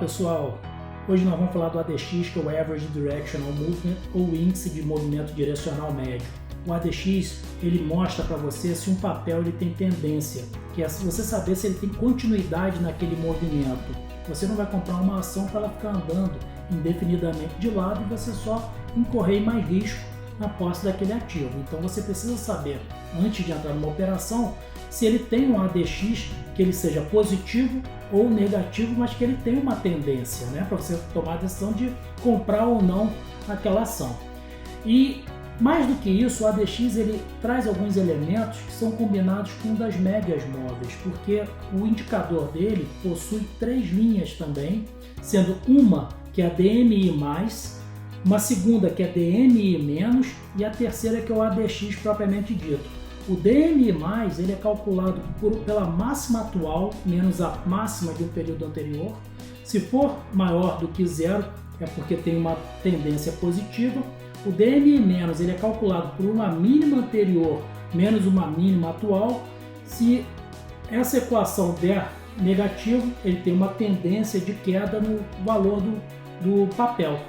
pessoal, hoje nós vamos falar do ADX, que é o Average Directional Movement, ou Índice de Movimento Direcional Médio. O ADX ele mostra para você se um papel ele tem tendência, que é você saber se ele tem continuidade naquele movimento. Você não vai comprar uma ação para ela ficar andando indefinidamente de lado e você só incorrer em mais risco na posse daquele ativo. Então você precisa saber, antes de entrar numa operação, se ele tem um ADX que ele seja positivo ou negativo, mas que ele tenha uma tendência, né, para você tomar a decisão de comprar ou não aquela ação. E mais do que isso, o ADX ele traz alguns elementos que são combinados com das médias móveis, porque o indicador dele possui três linhas também, sendo uma que é a DMI+, uma segunda que é DMI- e a terceira que é o ADX propriamente dito. O DMI+, ele é calculado pela máxima atual menos a máxima de um período anterior. Se for maior do que zero, é porque tem uma tendência positiva. O DMI- ele é calculado por uma mínima anterior menos uma mínima atual. Se essa equação der negativo, ele tem uma tendência de queda no valor do papel.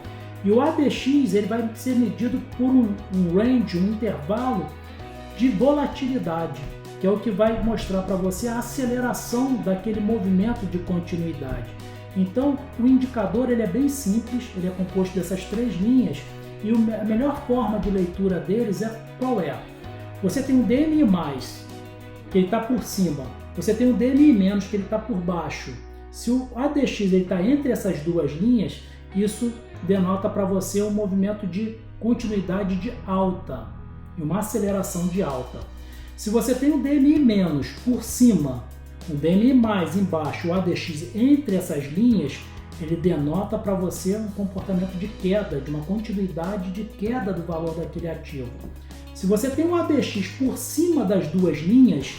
E o ADX ele vai ser medido por um range, um intervalo de volatilidade, que é o que vai mostrar para você a aceleração daquele movimento de continuidade. Então, o indicador ele é bem simples, ele é composto dessas três linhas e a melhor forma de leitura deles é qual é? Você tem um DMI+, que ele está por cima, você tem um DMI-, que ele está por baixo. Se o ADX está entre essas duas linhas, isso denota para você um movimento de continuidade de alta, uma aceleração de alta. Se você tem um DMI- por cima, um DMI+ embaixo, o ADX entre essas linhas, ele denota para você um comportamento de queda, de uma continuidade de queda do valor daquele ativo. Se você tem um ADX por cima das duas linhas,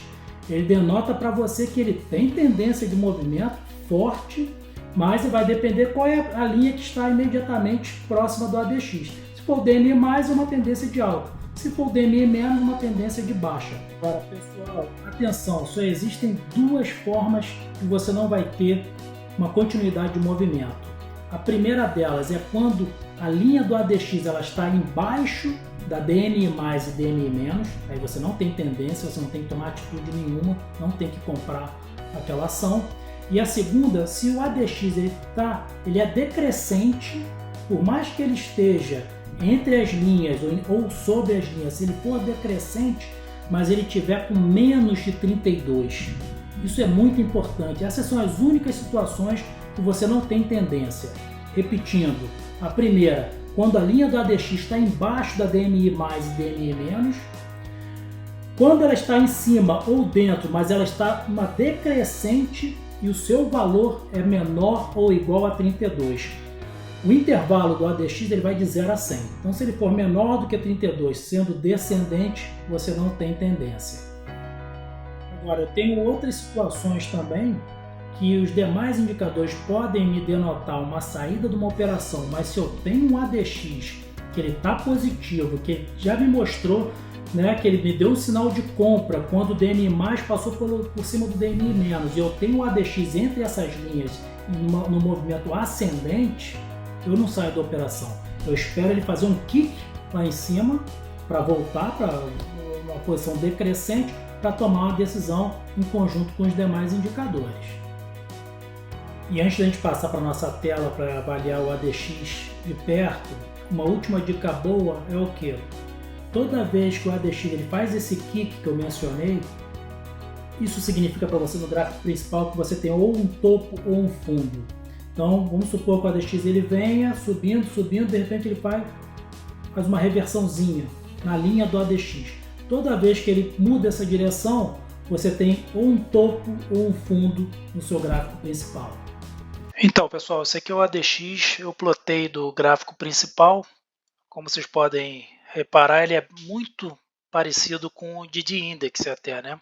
ele denota para você que ele tem tendência de movimento forte, mas vai depender qual é a linha que está imediatamente próxima do ADX. Se for o DMI+, é uma tendência de alta. Se for o DMI-, uma tendência de baixa. Agora, pessoal, atenção, só existem duas formas que você não vai ter uma continuidade de movimento. A primeira delas é quando a linha do ADX ela está embaixo da DMI+ e DMI-, aí você não tem tendência, você não tem que tomar atitude nenhuma, não tem que comprar aquela ação. E a segunda, se o ADX ele é decrescente, por mais que ele esteja entre as linhas ou sobre as linhas, se ele for decrescente, mas ele tiver com menos de 32. Isso é muito importante. Essas são as únicas situações que você não tem tendência. Repetindo, a primeira, quando a linha do ADX está embaixo da DMI+ e DMI-. Quando ela está em cima ou dentro, mas ela está uma decrescente e o seu valor é menor ou igual a 32. O intervalo do ADX ele vai de 0 a 100. Então, se ele for menor do que 32, sendo descendente, você não tem tendência. Agora, eu tenho outras situações também que os demais indicadores podem me denotar uma saída de uma operação, mas se eu tenho um ADX que ele está positivo, que ele já me mostrou, né, que ele me deu um sinal de compra quando o DMI+ passou por cima do DMI-, e eu tenho um ADX entre essas linhas no movimento ascendente, eu não saio da operação. Eu espero ele fazer um kick lá em cima para voltar para uma posição decrescente para tomar uma decisão em conjunto com os demais indicadores. E antes da gente passar para a nossa tela para avaliar o ADX de perto, uma última dica boa é o que? Toda vez que o ADX ele faz esse kick que eu mencionei, isso significa para você no gráfico principal que você tem ou um topo ou um fundo. Então, vamos supor que o ADX ele venha subindo, de repente ele faz uma reversãozinha na linha do ADX. Toda vez que ele muda essa direção, você tem ou um topo ou um fundo no seu gráfico principal. Então, pessoal, esse aqui é o ADX, eu plotei do gráfico principal. Como vocês podem reparar, ele é muito parecido com o DD Index até, né?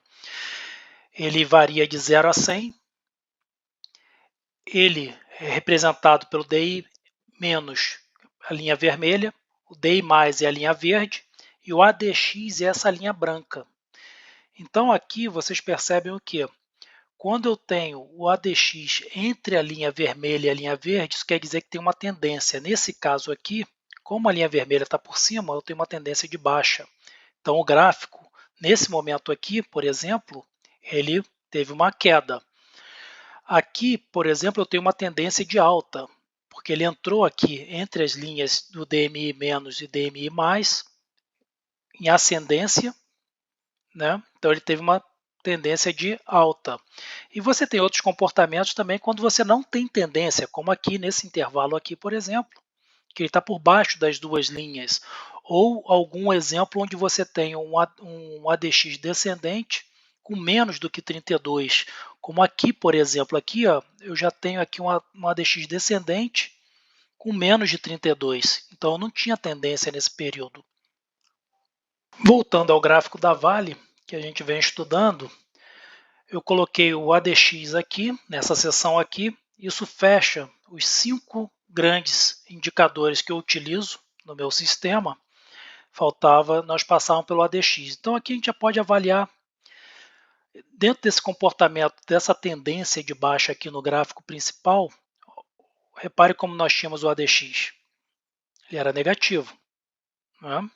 Ele varia de 0 a 100. Ele é representado pelo DI menos a linha vermelha, o DI mais é a linha verde e o ADX é essa linha branca. Então aqui vocês percebem o que? quando eu tenho o ADX entre a linha vermelha e a linha verde, isso quer dizer que tem uma tendência. Nesse caso aqui, como a linha vermelha está por cima, eu tenho uma tendência de baixa. Então o gráfico, nesse momento aqui, por exemplo, ele teve uma queda. Aqui, por exemplo, eu tenho uma tendência de alta, porque ele entrou aqui entre as linhas do DMI- e DMI+, em ascendência, né? Então ele teve uma tendência de alta. E você tem outros comportamentos também quando você não tem tendência, como aqui nesse intervalo aqui, por exemplo, que ele está por baixo das duas linhas, ou algum exemplo onde você tem um ADX descendente com menos do que 32, como aqui, por exemplo, aqui, ó, eu já tenho aqui um ADX descendente com menos de 32, então eu não tinha tendência nesse período. Voltando ao gráfico da Vale, que a gente vem estudando, eu coloquei o ADX aqui, nessa seção aqui, isso fecha os 5 grandes indicadores que eu utilizo no meu sistema. Faltava nós passarmos pelo ADX. Então aqui a gente já pode avaliar, dentro desse comportamento, dessa tendência de baixa aqui no gráfico principal, repare como nós tínhamos o ADX. Ele era negativo, né?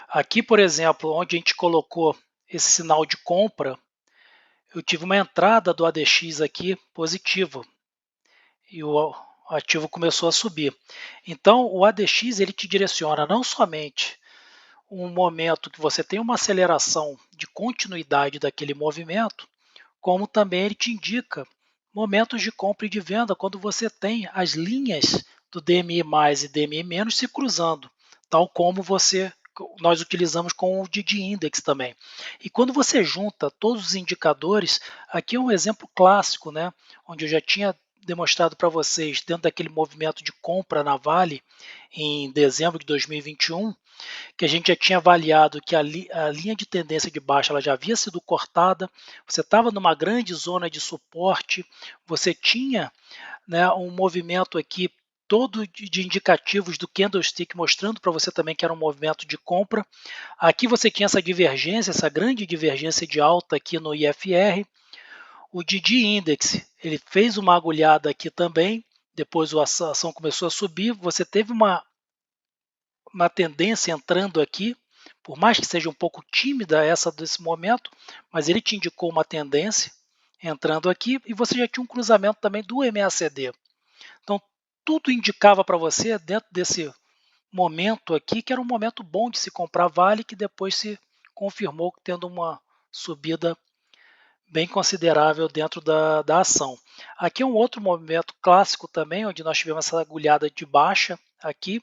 Aqui, por exemplo, onde a gente colocou esse sinal de compra, eu tive uma entrada do ADX aqui positiva e o ativo começou a subir. Então, o ADX ele te direciona não somente um momento que você tem uma aceleração de continuidade daquele movimento, como também ele te indica momentos de compra e de venda quando você tem as linhas do DMI+ e DMI- se cruzando, tal como nós utilizamos com o DD Index também. E quando você junta todos os indicadores, aqui é um exemplo clássico, né, onde eu já tinha demonstrado para vocês, dentro daquele movimento de compra na Vale, em dezembro de 2021, que a gente já tinha avaliado que a linha de tendência de baixa ela já havia sido cortada, você estava numa grande zona de suporte, você tinha, né, um movimento aqui todo de indicativos do candlestick mostrando para você também que era um movimento de compra. Aqui você tinha essa divergência, essa grande divergência de alta aqui no IFR. O DD Index, ele fez uma agulhada aqui também, depois a ação começou a subir, você teve uma tendência entrando aqui, por mais que seja um pouco tímida essa desse momento, mas ele te indicou uma tendência entrando aqui e você já tinha um cruzamento também do MACD. Então, tudo indicava para você, dentro desse momento aqui, que era um momento bom de se comprar Vale, que depois se confirmou tendo uma subida bem considerável dentro da ação. Aqui é um outro movimento clássico também, onde nós tivemos essa agulhada de baixa aqui,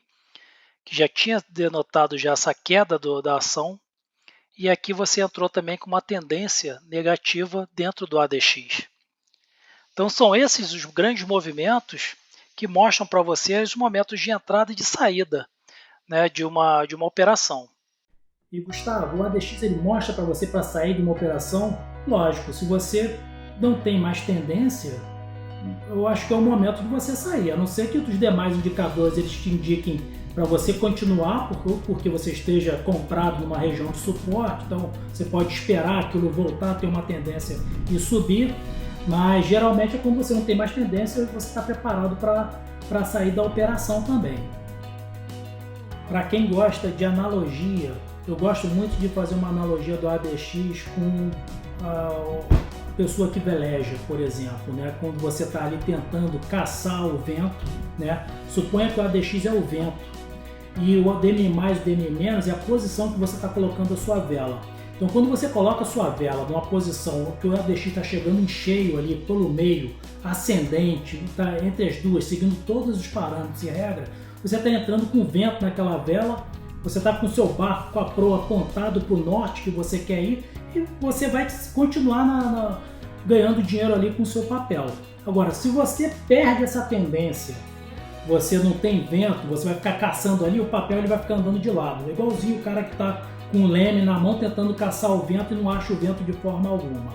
que já tinha denotado já essa queda da ação, e aqui você entrou também com uma tendência negativa dentro do ADX. Então são esses os grandes movimentos que mostram para você os momentos de entrada e de saída, né, de uma operação. E Gustavo, o ADX ele mostra para você para sair de uma operação, lógico, se você não tem mais tendência, eu acho que é o momento de você sair, a não ser que os demais indicadores eles te indiquem para você continuar, porque você esteja comprado numa região de suporte, então você pode esperar aquilo voltar a ter uma tendência e subir, mas geralmente é quando você não tem mais tendência, você está preparado para sair da operação também. Para quem gosta de analogia, eu gosto muito de fazer uma analogia do ADX com a pessoa que veleja, por exemplo, né? Quando você está ali tentando caçar o vento, né? Suponha que o ADX é o vento e o DMI+, o DMI- é a posição que você está colocando a sua vela. Então, quando você coloca a sua vela numa posição que o ADX está chegando em cheio ali pelo meio, ascendente, está entre as duas, seguindo todos os parâmetros e regras, você está entrando com vento naquela vela, você está com o seu barco com a proa apontado para o norte que você quer ir e você vai continuar ganhando dinheiro ali com o seu papel. Agora, se você perde essa tendência, você não tem vento, você vai ficar caçando ali, o papel ele vai ficar andando de lado. É igualzinho o cara que está com o leme na mão tentando caçar o vento e não acha o vento de forma alguma.